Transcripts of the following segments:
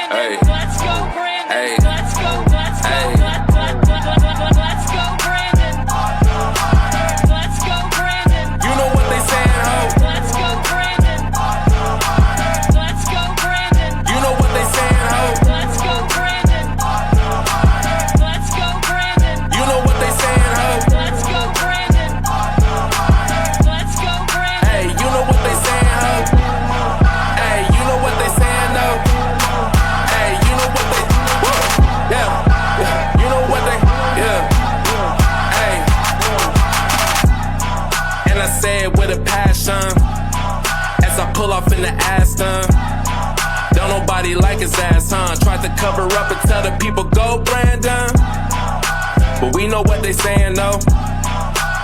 Hey, Let's go, Brandon. hey, Let's go, let's go, hey. let's go, Brandon. Let's go, Brandon. You know what they saying, ho? Let's go, Brandon. Let's go, Brandon. You know what they saying, ho? Let's go, Brandon. Let's go, Brandon. You know what they saying, ho? Let's go, Brandon. Let's go, Brandon. Hey, you know what they saying, ho? Hey, you know what they saying, no? Hey, you know what they, yeah, you know what they, yeah, hey. And I say it with a passion as I pull off in the Aston. Don't nobody like his ass, huh? Tried to cover up and tell the people, go Brandon. But we know what they saying, though.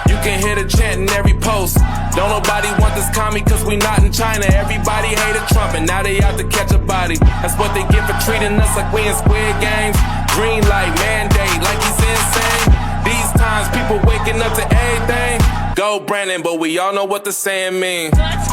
You can hear the chant in every post. Don't nobody want this commie cause we not in China. Everybody hated Trump and now they out to catch a body. That's what they get for treating us like we in Squid Games. Green light, mandate, like he's insane. These times people waking up to everything. Go Brandon, but we all know what the saying mean. Let's